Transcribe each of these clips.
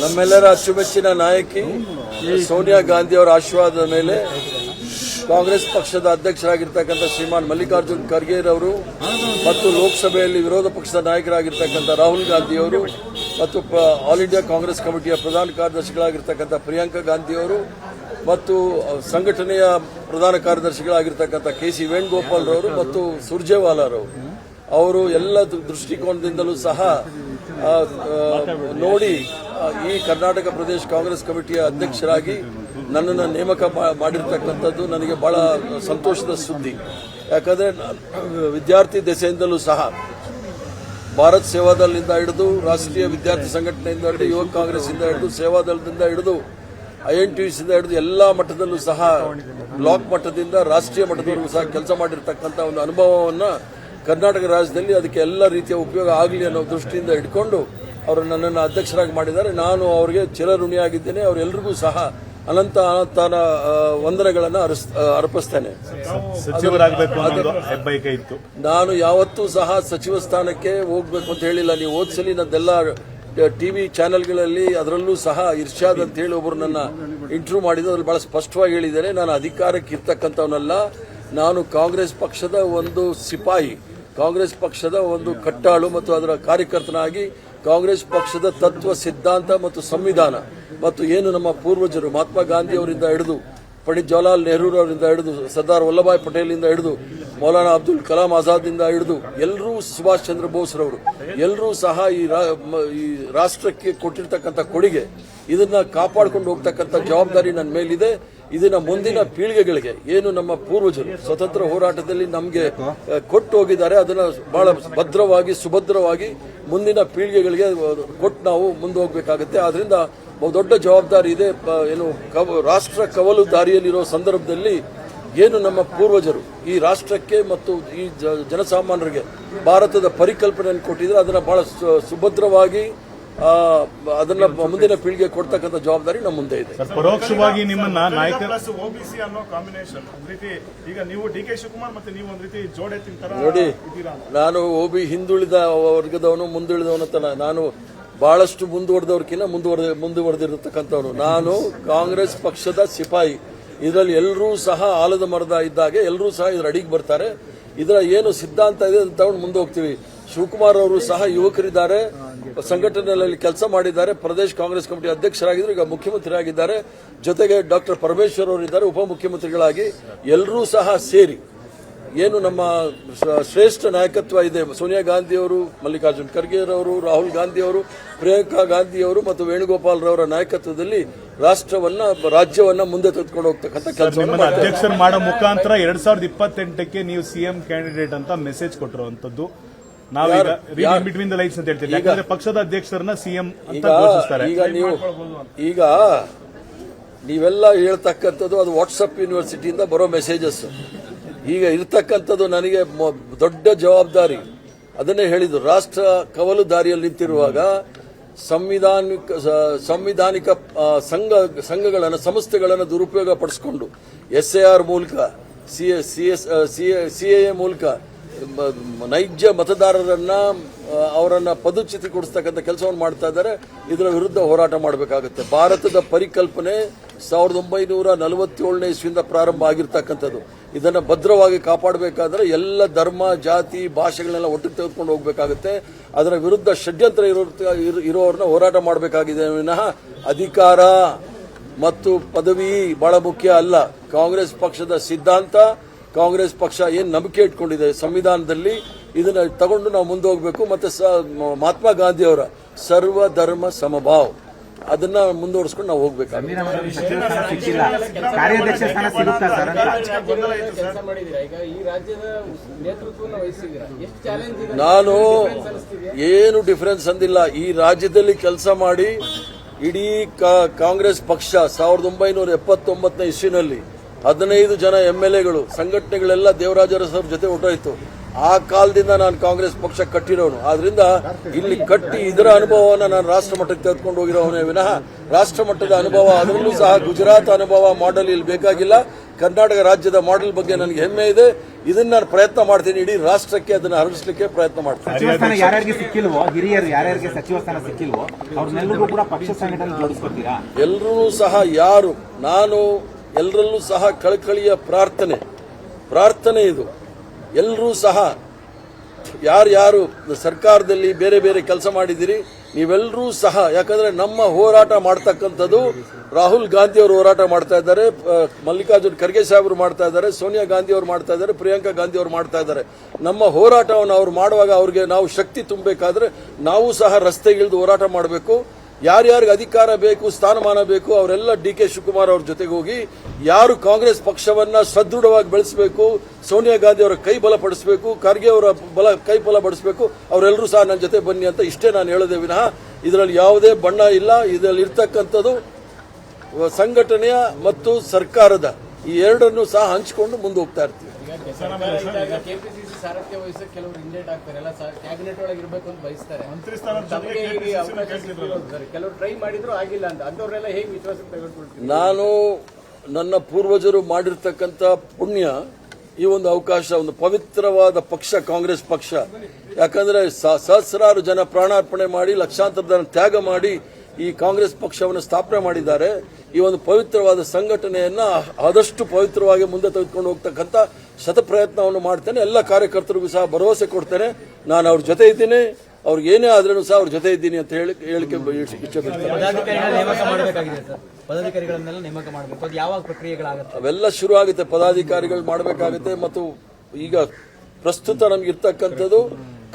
ನಮ್ಮೆಲ್ಲರ ಅಚ್ಚುಮೆಚ್ಚಿನ ನಾಯಕಿ ಸೋನಿಯಾ ಗಾಂಧಿ ಅವರ ಆಶೀರ್ವಾದದ ಮೇಲೆ ಕಾಂಗ್ರೆಸ್ ಪಕ್ಷದ ಅಧ್ಯಕ್ಷರಾಗಿರ್ತಕ್ಕಂಥ ಶ್ರೀಮಾನ್ ಮಲ್ಲಿಕಾರ್ಜುನ್ ಖರ್ಗೆ ಅವರು ಮತ್ತು ಲೋಕಸಭೆಯಲ್ಲಿ ವಿರೋಧ ಪಕ್ಷದ ನಾಯಕರಾಗಿರ್ತಕ್ಕಂಥ ರಾಹುಲ್ ಗಾಂಧಿ ಅವರು ಮತ್ತು ಆಲ್ ಇಂಡಿಯಾ ಕಾಂಗ್ರೆಸ್ ಕಮಿಟಿಯ ಪ್ರಧಾನ ಕಾರ್ಯದರ್ಶಿಗಳಾಗಿರ್ತಕ್ಕಂಥ ಪ್ರಿಯಾಂಕಾ ಗಾಂಧಿ ಅವರು ಮತ್ತು ಸಂಘಟನೆಯ ಪ್ರಧಾನ ಕಾರ್ಯದರ್ಶಿಗಳಾಗಿರ್ತಕ್ಕಂಥ ಕೆ.ಸಿ. ವೇಣುಗೋಪಾಲ್ ರವರು ಮತ್ತು ಸುರ್ಜೇವಾಲಾ ಅವರು ಎಲ್ಲ ದೃಷ್ಟಿಕೋನದಿಂದಲೂ ಸಹ ನೋಡಿ ಈ ಕರ್ನಾಟಕ ಪ್ರದೇಶ ಕಾಂಗ್ರೆಸ್ ಕಮಿಟಿಯ ಅಧ್ಯಕ್ಷರಾಗಿ ನನ್ನನ್ನು ನೇಮಕ ಮಾಡಿರ್ತಕ್ಕಂಥದ್ದು ನನಗೆ ಬಹಳ ಸಂತೋಷದ ಸುದ್ದಿ. ಯಾಕಂದರೆ ವಿದ್ಯಾರ್ಥಿ ದೆಸೆಯಿಂದಲೂ ಸಹ ಭಾರತ್ ಸೇವಾದಳದಿಂದ ಹಿಡಿದು ರಾಷ್ಟ್ರೀಯ ವಿದ್ಯಾರ್ಥಿ ಸಂಘಟನೆಯಿಂದ ಹಿಡಿದು ಯುವ ಕಾಂಗ್ರೆಸ್ಸಿಂದ ಹಿಡಿದು ಸೇವಾದಳದಿಂದ ಹಿಡಿದು INTUಸಿಂದ ಹಿಡಿದು ಎಲ್ಲ ಮಟ್ಟದಲ್ಲೂ ಸಹ ಬ್ಲಾಕ್ ಮಟ್ಟದಿಂದ ರಾಷ್ಟ್ರೀಯ ಮಟ್ಟದವರೆಗೂ ಸಹ ಕೆಲಸ ಮಾಡಿರ್ತಕ್ಕಂಥ ಒಂದು ಅನುಭವವನ್ನು ಕರ್ನಾಟಕ ರಾಜ್ಯದಲ್ಲಿ ಅದಕ್ಕೆ ಎಲ್ಲ ರೀತಿಯ ಉಪಯೋಗ ಆಗಲಿ ಅನ್ನೋ ದೃಷ್ಟಿಯಿಂದ ಇಟ್ಕೊಂಡು ಅವರು ನನ್ನನ್ನು ಅಧ್ಯಕ್ಷರಾಗಿ ಮಾಡಿದ್ದಾರೆ. ನಾನು ಅವರಿಗೆ ಚಿರಋಣಿಯಾಗಿದ್ದೇನೆ. ಅವರೆಲ್ಲರಿಗೂ ಸಹ ಅನಂತ ಅನಂತಾನ ವಂದನೆಗಳನ್ನು ಅರ್ಪಿಸ್ತೇನೆ. ನಾನು ಯಾವತ್ತೂ ಸಹ ಸಚಿವ ಸ್ಥಾನಕ್ಕೆ ಹೋಗ್ಬೇಕು ಅಂತ ಹೇಳಿಲ್ಲ. ನೀವು ಓದ್ಸಲಿ ನನ್ನೆಲ್ಲ ಟಿವಿ ಚಾನೆಲ್ಗಳಲ್ಲಿ ಅದರಲ್ಲೂ ಸಹ ಇರ್ಷಾದ್ ಅಂತ ಹೇಳಿ ಒಬ್ಬರು ನನ್ನ ಇಂಟರ್ವ್ಯೂ ಮಾಡಿದ್ದು ಅದ್ರಲ್ಲಿ ಬಹಳ ಸ್ಪಷ್ಟವಾಗಿ ಹೇಳಿದ್ದಾರೆ. ನಾನು ಅಧಿಕಾರಕ್ಕೆ ಇರ್ತಕ್ಕಂಥವನಲ್ಲ, ನಾನು ಕಾಂಗ್ರೆಸ್ ಪಕ್ಷದ ಒಂದು ಸಿಪಾಯಿ, ಕಾಂಗ್ರೆಸ್ ಪಕ್ಷದ ಒಂದು ಕಟ್ಟಾಳು ಮತ್ತು ಅದರ ಕಾರ್ಯಕರ್ತನಾಗಿ ಕಾಂಗ್ರೆಸ್ ಪಕ್ಷದ ತತ್ವ ಸಿದ್ಧಾಂತ ಮತ್ತು ಸಂವಿಧಾನ ಮತ್ತು ಏನು ನಮ್ಮ ಪೂರ್ವಜರು ಮಹಾತ್ಮ ಗಾಂಧಿ ಅವರಿಂದ ಹಿಡಿದು ಪಂಡಿತ್ ಜವಾಹರ್ಲಾಲ್ ನೆಹರು ಅವರಿಂದ ಹಿಡಿದು ಸರ್ದಾರ್ ವಲ್ಲಭಾಯ್ ಪಟೇಲಿಂದ ಹಿಡಿದು ಮೌಲಾನಾ ಅಬ್ದುಲ್ ಕಲಾಂ ಆಜಾದ್ನಿಂದ ಹಿಡಿದು ಎಲ್ಲರೂ ಸುಭಾಷ್ ಚಂದ್ರ ಬೋಸ್ರವರು ಎಲ್ಲರೂ ಸಹ ಈ ರಾಷ್ಟ್ರಕ್ಕೆ ಕೊಟ್ಟಿರ್ತಕ್ಕಂಥ ಕೊಡುಗೆ ಇದನ್ನ ಕಾಪಾಡಿಕೊಂಡು ಹೋಗ್ತಕ್ಕಂಥ ಜವಾಬ್ದಾರಿ ನನ್ನ ಮೇಲಿದೆ. ಇದನ್ನ ಮುಂದಿನ ಪೀಳಿಗೆಗಳಿಗೆ ಏನು ನಮ್ಮ ಪೂರ್ವಜರು ಸ್ವತಂತ್ರ ಹೋರಾಟದಲ್ಲಿ ನಮಗೆ ಕೊಟ್ಟು ಹೋಗಿದ್ದಾರೆ ಅದನ್ನ ಬಹಳ ಭದ್ರವಾಗಿ ಸುಭದ್ರವಾಗಿ ಮುಂದಿನ ಪೀಳಿಗೆಗಳಿಗೆ ಕೊಟ್ಟು ನಾವು ಮುಂದೆ ಹೋಗಬೇಕಾಗುತ್ತೆ. ಆದ್ರಿಂದ ದೊಡ್ಡ ಜವಾಬ್ದಾರಿ ಇದೆ. ಏನು ರಾಷ್ಟ್ರ ಕವಲು ದಾರಿಯಲ್ಲಿರೋ ಸಂದರ್ಭದಲ್ಲಿ ಏನು ನಮ್ಮ ಪೂರ್ವಜರು ಈ ರಾಷ್ಟ್ರಕ್ಕೆ ಮತ್ತು ಈ ಜನಸಾಮಾನ್ಯರಿಗೆ ಭಾರತದ ಪರಿಕಲ್ಪನೆಯನ್ನು ಕೊಟ್ಟಿದ್ರೆ ಅದನ್ನ ಬಹಳ ಸುಭದ್ರವಾಗಿ ಅದನ್ನ ಮುಂದಿನ ಪೀಳಿಗೆ ಕೊಡ್ತಕ್ಕಂಥ ಜವಾಬ್ದಾರಿ ನಮ್ಮ ಮುಂದೆ ಇದೆ. ಪರೋಕ್ಷವಾಗಿ ನಿಮ್ಮನ್ನ ಓಬಿಸಿ ಅನ್ನೋ ಕಾಂಬಿನೇಷನ್ ಈಗ ನೀವು ಡಿ.ಕೆ. ಶಿವಕುಮಾರ್ ಮತ್ತೆ ನೀವು ಒಂದ್ ರೀತಿ ಜೋಡೆತ್ತಿನ ತರ ನೋಡಿ, ನಾನು ಹಿಂದುಳಿದ ವರ್ಗದವನು ಮುಂದುಳಿದವನು ಅಂತ ನಾನು ಬಹಳಷ್ಟು ಮುಂದುವರೆದವ್ರಕ್ಕಿಂತ ಮುಂದುವರೆದಿರತಕ್ಕಂಥವನು. ನಾನು ಕಾಂಗ್ರೆಸ್ ಪಕ್ಷದ ಸಿಪಾಯಿ. ಇದರಲ್ಲಿ ಎಲ್ಲರೂ ಸಹ ಆಲದ ಮರದ ಇದ್ದಾಗೆ ಎಲ್ಲರೂ ಸಹ ಇದರ ಅಡಿಗೆ ಬರ್ತಾರೆ. ಇದರ ಏನು ಸಿದ್ಧಾಂತ ಇದೆ ಅಂತ ತಗೊಂಡು ಮುಂದೆ ಹೋಗ್ತೀವಿ. ಶಿವಕುಮಾರ್ ಅವರು ಸಹ ಯುವಕರಿದ್ದಾರೆ, ಸಂಘಟನೆಯಲ್ಲಿ ಕೆಲಸ ಮಾಡಿದ್ದಾರೆ, ಪ್ರದೇಶ ಕಾಂಗ್ರೆಸ್ ಕಮಿಟಿ ಅಧ್ಯಕ್ಷರಾಗಿದ್ದರು, ಈಗ ಮುಖ್ಯಮಂತ್ರಿ ಆಗಿದ್ದಾರೆ. ಜೊತೆಗೆ ಡಾಕ್ಟರ್ ಪರಮೇಶ್ವರ್ ಅವರಿದ್ದಾರೆ ಉಪಮುಖ್ಯಮಂತ್ರಿಗಳಾಗಿ. ಎಲ್ಲರೂ ಸಹ ಸೇರಿ ಏನು ನಮ್ಮ ಶ್ರೇಷ್ಠ ನಾಯಕತ್ವ ಇದೆ, ಸೋನಿಯಾ ಗಾಂಧಿ ಅವರು, ಮಲ್ಲಿಕಾರ್ಜುನ್ ಖರ್ಗೆ ಅವರು, ರಾಹುಲ್ ಗಾಂಧಿ ಅವರು, ಪ್ರಿಯಾಂಕಾ ಗಾಂಧಿ ಅವರು ಮತ್ತು ವೇಣುಗೋಪಾಲ್ ರವರ ನಾಯಕತ್ವದಲ್ಲಿ ರಾಜ್ಯವನ್ನ ಮುಂದೆ ತೆಗೆದುಕೊಂಡು ಹೋಗ್ತಕ್ಕಂಥ ಕೆಲಸ ಅಧ್ಯಕ್ಷರು ಮಾಡೋ ಮುಖಾಂತರ 2028ಕ್ಕೆ ನೀವು ಸಿಎಂ ಕ್ಯಾಂಡಿಡೇಟ್ ಅಂತ ಮೆಸೇಜ್ ಕೊಟ್ಟಿರುವಂತದ್ದು ನಾವೀಗ ಬಿಟ್ವೀನ್ ದ ಲೈನ್ಸ್ ಅಂತ ಹೇಳ್ತೀವಿ. ಯಾಕಂದ್ರೆ ಪಕ್ಷದ ಅಧ್ಯಕ್ಷರನ್ನ ಸಿಎಂ ಅಂತ ಘೋಷಿಸ್ತಾರೆ. ಈಗ ನೀವೆಲ್ಲ ಹೇಳ್ತಕ್ಕಂಥದ್ದು ಅದು ವಾಟ್ಸಪ್ ಯೂನಿವರ್ಸಿಟಿಯಿಂದ ಬರೋ ಮೆಸೇಜಸ್. ಈಗ ಇರ್ತಕ್ಕಂಥದ್ದು ನನಗೆ ದೊಡ್ಡ ಜವಾಬ್ದಾರಿ. ಅದನ್ನೇ ಹೇಳಿದ್ದು, ರಾಷ್ಟ್ರ ಕವಲು ದಾರಿಯಲ್ಲಿ ನಿಂತಿರುವಾಗ ಸಂವಿಧಾನಿಕ ಸಂಘಗಳನ್ನು ಸಂಸ್ಥೆಗಳನ್ನು ದುರುಪಯೋಗ ಪಡಿಸಿಕೊಂಡು SIR ಮೂಲಕ CAA ಮೂಲಕ ನೈಜ ಮತದಾರರನ್ನ ಅವರನ್ನ ಪದಚ್ಯುತಿಗೊಳಿಸ್ತಕ್ಕಂಥ ಕೆಲಸವನ್ನು ಮಾಡ್ತಾ ಇದ್ದಾರೆ. ಇದರ ವಿರುದ್ಧ ಹೋರಾಟ ಮಾಡಬೇಕಾಗುತ್ತೆ. ಭಾರತದ ಪರಿಕಲ್ಪನೆ 1947ನೇ ಇಸ್ವಿಯಿಂದ ಪ್ರಾರಂಭ ಆಗಿರ್ತಕ್ಕಂಥದ್ದು. ಇದನ್ನು ಭದ್ರವಾಗಿ ಕಾಪಾಡಬೇಕಾದ್ರೆ ಎಲ್ಲ ಧರ್ಮ ಜಾತಿ ಭಾಷೆಗಳನ್ನೆಲ್ಲ ಒಟ್ಟಿಗೆ ತೆಗೆದುಕೊಂಡು ಹೋಗಬೇಕಾಗುತ್ತೆ. ಅದರ ವಿರುದ್ಧ ಷಡ್ಯಂತ್ರ ಇರೋರನ್ನ ಹೋರಾಟ ಮಾಡಬೇಕಾಗಿದೆ ವಿನಃ ಅಧಿಕಾರ ಮತ್ತು ಪದವಿ ಬಹಳ ಮುಖ್ಯ ಅಲ್ಲ. ಕಾಂಗ್ರೆಸ್ ಪಕ್ಷದ ಸಿದ್ಧಾಂತ, ಕಾಂಗ್ರೆಸ್ ಪಕ್ಷ ಏನು ನಂಬಿಕೆ ಇಟ್ಕೊಂಡಿದೆ ಸಂವಿಧಾನದಲ್ಲಿ, ಇದನ್ನ ತಗೊಂಡು ನಾವು ಮುಂದೆ ಹೋಗಬೇಕು. ಮತ್ತೆ ಮಹಾತ್ಮ ಗಾಂಧಿ ಅವರ ಸರ್ವ ಧರ್ಮ ಸಮಭಾವ ಅದನ್ನ ಮುಂದುವರಿಸಿಕೊಂಡು ನಾವು ಹೋಗ್ಬೇಕಾಗುತ್ತೆ. ನಾನು ಏನು ಡಿಫರೆನ್ಸ್ ಅಂದಿಲ್ಲ. ಈ ರಾಜ್ಯದಲ್ಲಿ ಕೆಲಸ ಮಾಡಿ ಇಡೀ ಕಾಂಗ್ರೆಸ್ ಪಕ್ಷ 1979ನೇ ಇಸ್ವಿನಲ್ಲಿ 15 ಜನ MLAಗಳು ಸಂಘಟನೆಗಳೆಲ್ಲ ದೇವರಾಜ ಅರಸು ಜೊತೆ ಹೊರಟೋಯ್ತು. ಆ ಕಾಲದಿಂದ ನಾನು ಕಾಂಗ್ರೆಸ್ ಪಕ್ಷ ಕಟ್ಟಿರೋನು. ಆದ್ರಿಂದ ಇಲ್ಲಿ ಕಟ್ಟಿ ಇದರ ಅನುಭವವನ್ನು ನಾನು ರಾಷ್ಟ್ರ ಮಟ್ಟಕ್ಕೆ ತೆಗೆದುಕೊಂಡು ಹೋಗಿರೋವನೇ ವಿನಃ ರಾಷ್ಟ್ರ ಮಟ್ಟದ ಅನುಭವ, ಅದರಲ್ಲೂ ಸಹ ಗುಜರಾತ್ ಅನುಭವ ಮಾಡೆಲ್ ಇಲ್ಲಿ ಬೇಕಾಗಿಲ್ಲ. ಕರ್ನಾಟಕ ರಾಜ್ಯದ ಮಾಡೆಲ್ ಬಗ್ಗೆ ನನಗೆ ಹೆಮ್ಮೆ ಇದೆ. ಇದನ್ನ ನಾನು ಪ್ರಯತ್ನ ಮಾಡ್ತೀನಿ, ಇಡೀ ರಾಷ್ಟ್ರಕ್ಕೆ ಅದನ್ನು ಹರಡಿಸಲಿಕ್ಕೆ ಪ್ರಯತ್ನ ಮಾಡ್ತೀನಿ. ಸಚಿವ ಸ್ಥಾನ ಯಾರ್ಯಾರಿಗೆ ಸಿಕ್ಕಿಲ್ವೋ, ಹಿರಿಯರು ಯಾರ್ಯಾರಿಗೆ ಸಚಿವ ಸ್ಥಾನ ಸಿಕ್ಕಿಲ್ವೋ ಅವ್ರನ್ನೆಲ್ಲರಿಗೂ ಕೂಡ ಪಕ್ಷ ಸಂಘಟನೆ ಜೋಡಿಸ್ಕೊತೀರಾ? ಎಲ್ಲರೂ ಸಹ ನಾನು ಎಲ್ಲರಲ್ಲೂ ಸಹ ಕಳಕಳಿಯ ಪ್ರಾರ್ಥನೆ ಇದು. ಎಲ್ಲರೂ ಸಹ ಯಾರು ಸರ್ಕಾರದಲ್ಲಿ ಬೇರೆ ಬೇರೆ ಕೆಲಸ ಮಾಡಿದ್ದೀರಿ ನೀವೆಲ್ಲರೂ ಸಹ, ಯಾಕಂದ್ರೆ ನಮ್ಮ ಹೋರಾಟ ಮಾಡ್ತಕ್ಕಂಥದ್ದು ರಾಹುಲ್ ಗಾಂಧಿ ಅವರು ಹೋರಾಟ ಮಾಡ್ತಾ ಇದ್ದಾರೆ, ಮಲ್ಲಿಕಾರ್ಜುನ್ ಖರ್ಗೆ ಸಾಹೇಬರು ಮಾಡ್ತಾ ಇದ್ದಾರೆ, ಸೋನಿಯಾ ಗಾಂಧಿ ಅವರು ಮಾಡ್ತಾ ಇದ್ದಾರೆ, ಪ್ರಿಯಾಂಕಾ ಗಾಂಧಿ ಅವರು ಮಾಡ್ತಾ ಇದ್ದಾರೆ. ನಮ್ಮ ಹೋರಾಟವನ್ನು ಅವ್ರು ಮಾಡುವಾಗ ಅವ್ರಿಗೆ ನಾವು ಶಕ್ತಿ ತುಂಬಬೇಕಾದ್ರೆ ನಾವು ಸಹ ರಸ್ತೆಗಿಳಿದು ಹೋರಾಟ ಮಾಡಬೇಕು. ಯಾರ್ಯಾರಿಗೆ ಅಧಿಕಾರ ಬೇಕು, ಸ್ಥಾನಮಾನ ಬೇಕು, ಅವರೆಲ್ಲ DK ಶಿವಕುಮಾರ್ ಅವ್ರ ಜೊತೆಗೆ ಹೋಗಿ ಯಾರು ಕಾಂಗ್ರೆಸ್ ಪಕ್ಷವನ್ನ ಸದೃಢವಾಗಿ ಬೆಳೆಸಬೇಕು, ಸೋನಿಯಾ ಗಾಂಧಿ ಅವರ ಕೈ ಬಲಪಡಿಸಬೇಕು, ಖರ್ಗೆ ಅವರ ಕೈ ಬಲಪಡಿಸಬೇಕು, ಅವರೆಲ್ಲರೂ ಸಹ ನನ್ನ ಜೊತೆ ಬನ್ನಿ ಅಂತ ಇಷ್ಟೇ ನಾನು ಹೇಳೋದೇ ವಿನಃ ಇದರಲ್ಲಿ ಯಾವುದೇ ಬಣ್ಣ ಇಲ್ಲ. ಇದರಲ್ಲಿ ಇರ್ತಕ್ಕಂಥದ್ದು ಸಂಘಟನೆಯ ಮತ್ತು ಸರ್ಕಾರದ ಈ ಎರಡನ್ನು ಸಹ ಹಂಚಿಕೊಂಡು ಮುಂದೆ ಹೋಗ್ತಾ ಇರ್ತೀವಿ. ಕೆಪಿಸಿಸಿ ಸಾರಥ್ಯ ವಹಿಸಕ್ಕೆ ಕೆಲವರು ಇಂಡೇಟ್ ಆಗ್ತಾರೆ, ಎಲ್ಲ ಕ್ಯಾಬಿನೆಟ್ ಒಳಗೆ ಇರಬೇಕು ಅಂತ ಬಯಸ್ತಾರೆ. ಕೆಲವರು ಟ್ರೈ ಮಾಡಿದ್ರು ಆಗಿಲ್ಲ ಅಂತ, ಅಂತವ್ರೆಲ್ಲ ಹೇಗೆ ವಿಶ್ವಾಸಕ್ಕೆ ತೆಗೆದುಕೊಳ್ತೀವಿ? ನಾನು ನನ್ನ ಪೂರ್ವಜರು ಮಾಡಿರ್ತಕ್ಕಂಥ ಪುಣ್ಯ ಈ ಒಂದು ಅವಕಾಶ, ಒಂದು ಪವಿತ್ರವಾದ ಪಕ್ಷ ಕಾಂಗ್ರೆಸ್ ಪಕ್ಷ. ಯಾಕಂದ್ರೆ ಸಹಸ್ರಾರು ಜನ ಪ್ರಾಣಾರ್ಪಣೆ ಮಾಡಿ, ಲಕ್ಷಾಂತರ ಜನ ತ್ಯಾಗ ಮಾಡಿ ಈ ಕಾಂಗ್ರೆಸ್ ಪಕ್ಷವನ್ನು ಸ್ಥಾಪನೆ ಮಾಡಿದ್ದಾರೆ. ಈ ಒಂದು ಪವಿತ್ರವಾದ ಸಂಘಟನೆಯನ್ನ ಆದಷ್ಟು ಪವಿತ್ರವಾಗಿ ಮುಂದೆ ತೆಗೆದುಕೊಂಡು ಹೋಗ್ತಕ್ಕಂಥ ಶತಪ್ರಯತ್ನವನ್ನು ಮಾಡ್ತೇನೆ. ಎಲ್ಲ ಕಾರ್ಯಕರ್ತರಿಗೂ ಸಹ ಭರವಸೆ ಕೊಡ್ತೇನೆ, ನಾನು ಅವ್ರ ಜೊತೆ ಇದ್ದೀನಿ, ಅವ್ರಿಗೆ ಏನೇ ಆದ್ರೂ ಸಹ ಅವ್ರ ಜೊತೆ ಇದ್ದೀನಿ ಅಂತ ಹೇಳಿಕೆ ಇಚ್ಛೆ ಪಡ್ತೇನೆ. ಪದಾಧಿಕಾರಿಗಳನ್ನೆಲ್ಲ ನೇಮಕ ಮಾಡಬೇಕು, ಅದು ಯಾವಾಗ ಪ್ರಕ್ರಿಯೆಗಳಾಗುತ್ತೆ? ಅವೆಲ್ಲ ಶುರು ಆಗುತ್ತೆ, ಪದಾಧಿಕಾರಿಗಳು ಮಾಡಬೇಕಾಗುತ್ತೆ. ಮತ್ತು ಈಗ ಪ್ರಸ್ತುತ ನಮಗಿರ್ತಕ್ಕಂಥದ್ದು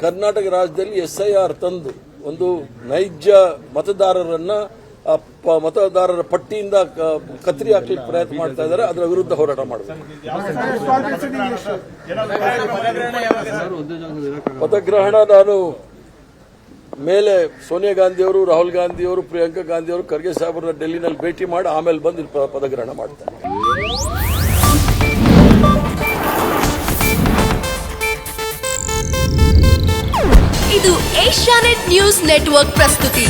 ಕರ್ನಾಟಕ ರಾಜ್ಯದಲ್ಲಿ SIR ತಂದು ಒಂದು ನೈಜ ಮತದಾರರನ್ನ ಮತದಾರರ ಪಟ್ಟಿಯಿಂದ ಕತ್ತರಿ ಹಾಕ್ಲಿಕ್ಕೆ ಪ್ರಯತ್ನ ಮಾಡ್ತಾ ಇದ್ದಾರೆ. ಅದರ ವಿರುದ್ಧ ಹೋರಾಟ ಮಾಡಬೇಕು. ಪದಗ್ರಹಣ ನಾನು ಮೇಲೆ ಸೋನಿಯಾ ಗಾಂಧಿ ಅವರು, ರಾಹುಲ್ ಗಾಂಧಿ ಅವರು, ಪ್ರಿಯಾಂಕಾ ಗಾಂಧಿ ಅವರು, ಖರ್ಗೆ ಸಾಹೇಬರನ್ನ ಡೆಲ್ಲಿನಲ್ಲಿ ಭೇಟಿ ಮಾಡಿ ಆಮೇಲೆ ಬಂದು ಪದಗ್ರಹಣ ಮಾಡ್ತಾರೆ. ಇದು ಏಷ್ಯಾನೆಟ್ ನ್ಯೂಸ್ ನೆಟ್ವರ್ಕ್ ಪ್ರಸ್ತುತಿ.